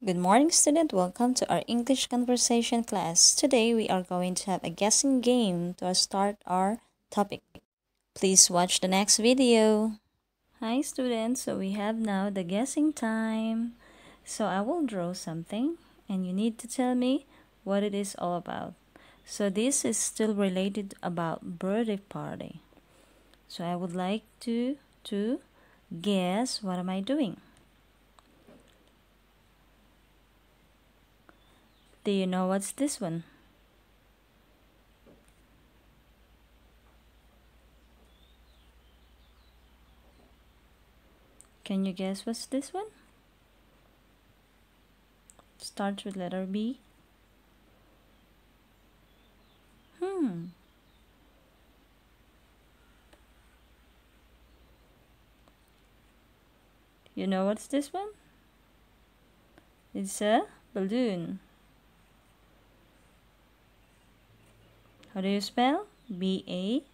Good morning, student. Welcome to our English conversation class. Today we are going to have a guessing game to start our topic. Please watch the next video. Hi, students. So we have now the guessing time. So I will draw something and you need to tell me what it is all about. So this is still related about birthday party. So I would like to guess what am I doing? Do you know what's this one? Can you guess what's this one? Starts with letter B. Hmm. You know what's this one? It's a balloon. How do you spell? B-A-L-L-O-O-N,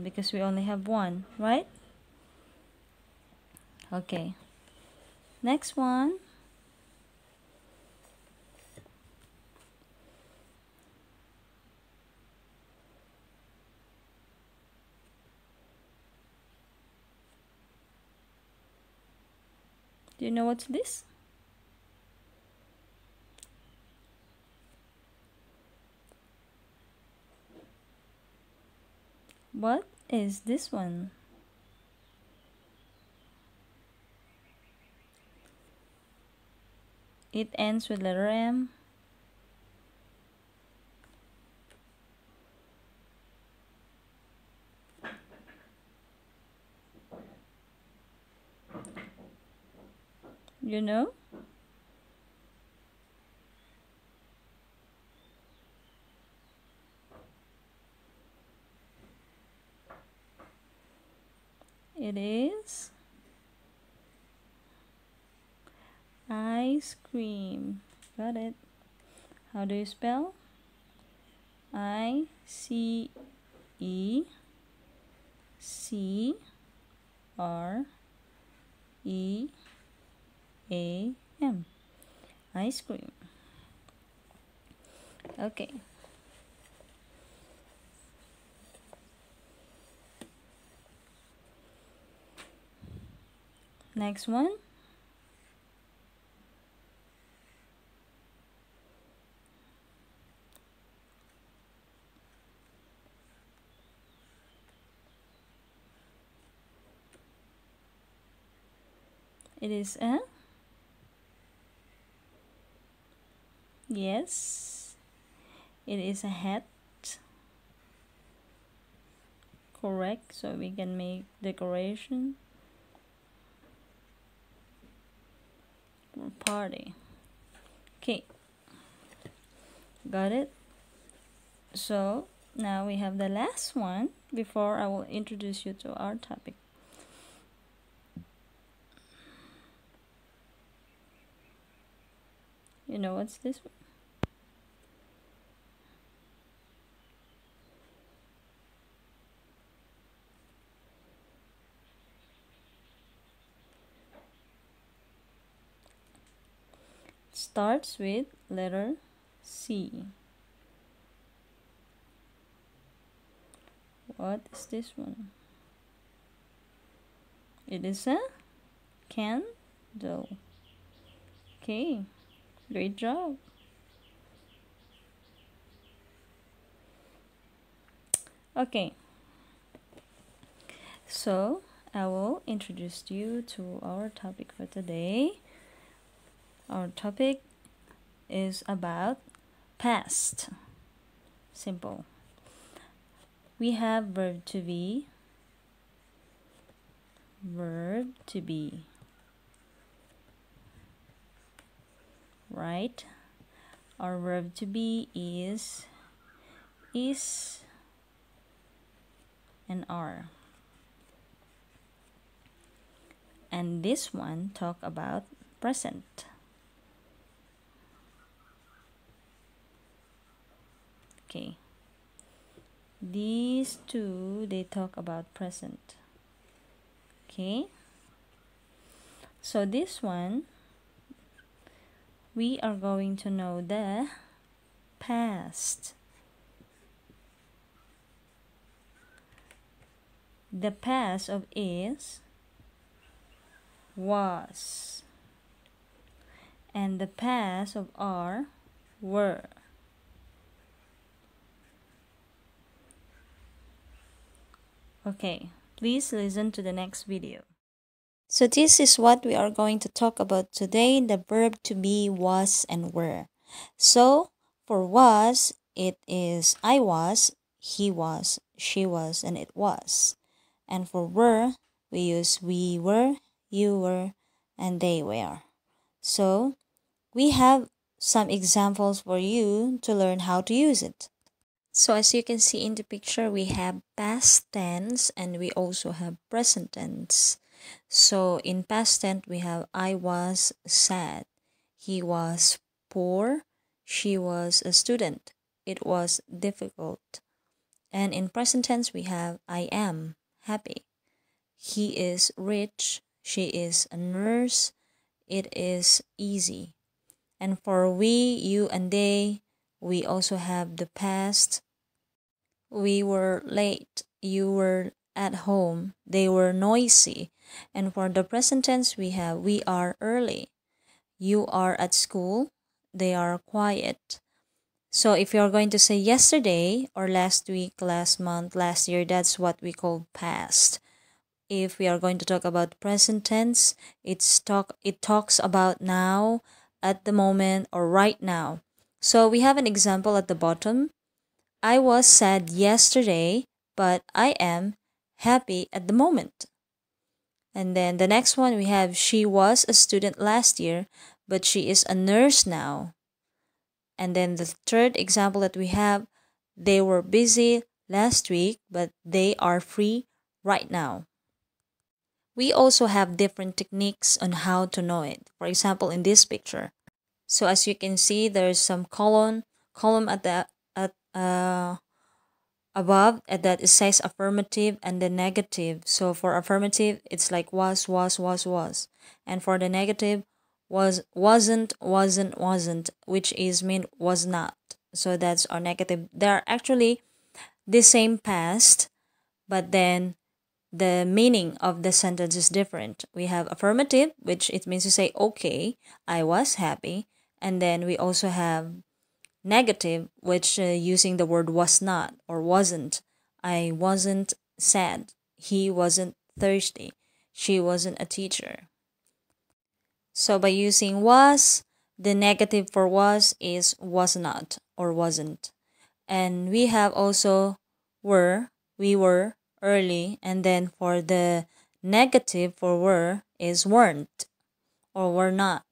because we only have one, right? Okay. Next one. Do you know what's this? What is this one? It ends with letter M. You know? It is ice cream. Got it. How do you spell? I-C-E-C-R-E-A-M. Ice cream. Okay. Next one. It is a, yes, it is a hat. Correct. So we can make decoration for party. Okay, got it. So now we have the last one before I will introduce you to our topic. You know what's this one? Starts with letter C. What is this one? It is a candle. Okay, great job. Okay, so I will introduce you to our topic for today. Our topic is about past. Simple. We have verb to be, right? Our verb to be is and are. And this one talk about present. Okay. These two, they talk about present. Okay, so this one, we are going to know the past. The past of is, was, and the past of are, were. Okay, please listen to the next video. So this is what we are going to talk about today, the verb to be, was, and were. So for was, it is I was, he was, she was, and it was. And for were, we use we were, you were, and they were. So we have some examples for you to learn how to use it. So as you can see in the picture, we have past tense and we also have present tense. So in past tense, we have I was sad, he was poor, she was a student, it was difficult. And in present tense, we have I am happy, he is rich, she is a nurse, it is easy. And for we, you, and they, we also have the past. We were late, you were at home, they were noisy. And for the present tense, we have we are early, you are at school, they are quiet. So if you're going to say yesterday or last week, last month, last year, that's what we call past. If we are going to talk about present tense, it talks about now, at the moment, or right now. So we have an example at the bottom. I was sad yesterday, but I am happy at the moment. And then the next one, we have she was a student last year, but she is a nurse now. And then the third example that we have, they were busy last week, but they are free right now. We also have different techniques on how to know it. For example, in this picture. So as you can see, there's some column at the above that it says affirmative and the negative. So for affirmative, it's like was. And for the negative, wasn't, which is mean was not. So that's our negative. They're actually the same past, but then the meaning of the sentence is different. We have affirmative, which it means to say, okay, I was happy. And then we also have negative, which using the word was not or wasn't. I wasn't sad. He wasn't thirsty. She wasn't a teacher. So by using was, the negative for was is was not or wasn't. And we have also were, we were early, and then for the negative for were is weren't or were not.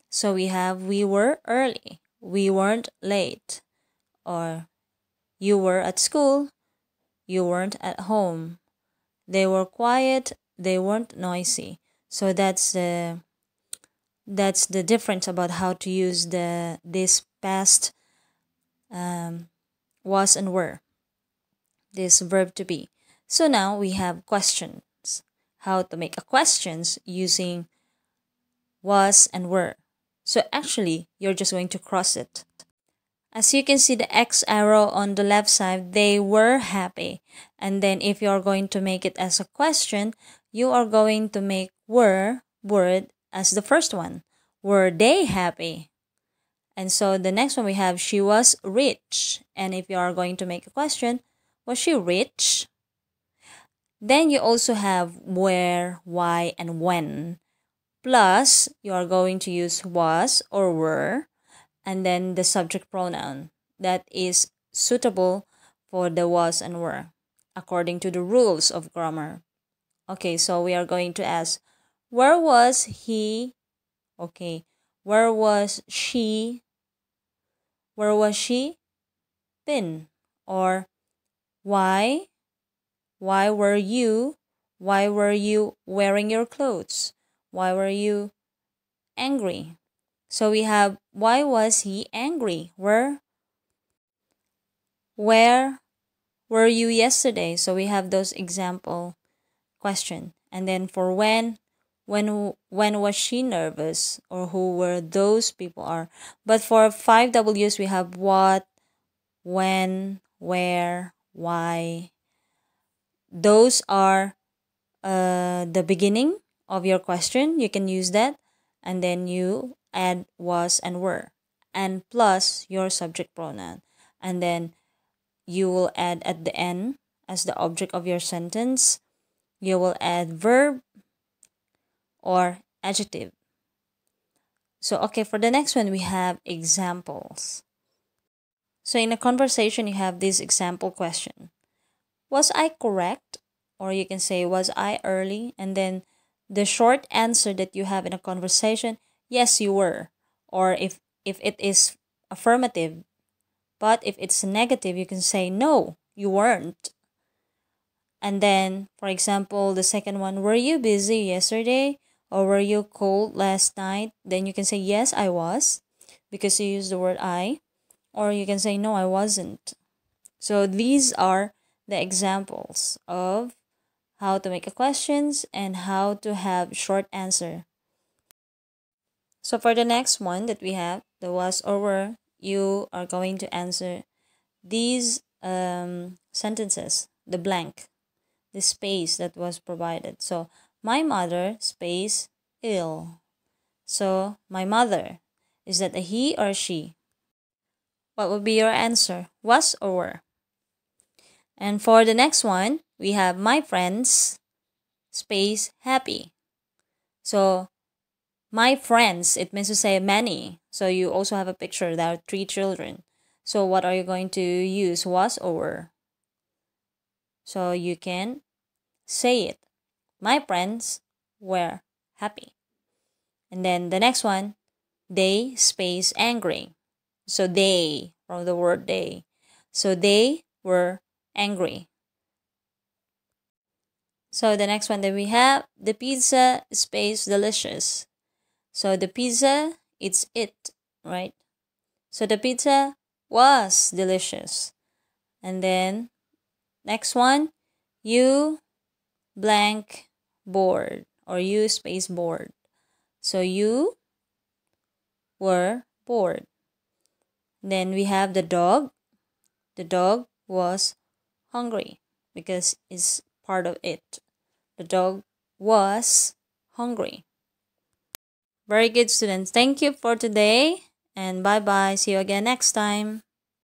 So we have we were early, we weren't late, or you were at school, you weren't at home. They were quiet, they weren't noisy. So that's the difference about how to use this past was and were, this verb to be. So now we have questions. How to make a questions using was and were. So actually, you're just going to cross it. As you can see the X arrow on the left side, they were happy. And then if you're going to make it as a question, you are going to make were word as the first one. Were they happy? And so the next one we have she was rich. And if you are going to make a question, was she rich? Then you also have where, why, and when. Plus, you are going to use was or were, and then the subject pronoun that is suitable for the was and were, according to the rules of grammar. Okay, so we are going to ask, where was he? Okay, where was she? Where was she been? Or why? Why were you? Why were you wearing your clothes? Why were you angry? So we have why was he angry? Where were you yesterday? So we have those example question. And then for when was she nervous, or who were those people are. But for 5 W's, we have what, when, where, why. Those are the beginning of your question. You can use that, and then you add was and were, and plus your subject pronoun, and then you will add at the end as the object of your sentence. You will add verb or adjective. So okay, for the next one we have examples. So in a conversation you have this example question. Was I correct? Or you can say, was I early? And then the short answer that you have in a conversation, yes, you were. Or if it is affirmative, but if it's negative, you can say, no, you weren't. And then, for example, the second one, were you busy yesterday? Or were you cold last night? Then you can say, yes, I was, because you use the word I. Or you can say, no, I wasn't. So these are the examples of how to make a questions and how to have short answer. So for the next one that we have, the was or were, you are going to answer these sentences, the blank, the space that was provided. So my mother, space, ill. So my mother, is that a he or she? What would be your answer? Was or were? And for the next one, we have my friends, space, happy. So my friends, it means to say many. So you also have a picture. There are 3 children. So what are you going to use? Was or were? So you can say it. My friends were happy. And then the next one, they, space, angry. So they, from the word they. So they were angry. So the next one that we have, the pizza, space, delicious. So the pizza, it's it, right? So the pizza was delicious. And then next one, you blank bored, or you space bored. So you were bored. Then we have the dog. The dog was hungry because it's part of it. The dog was hungry. Very good, students. Thank you for today, and bye bye. See you again next time.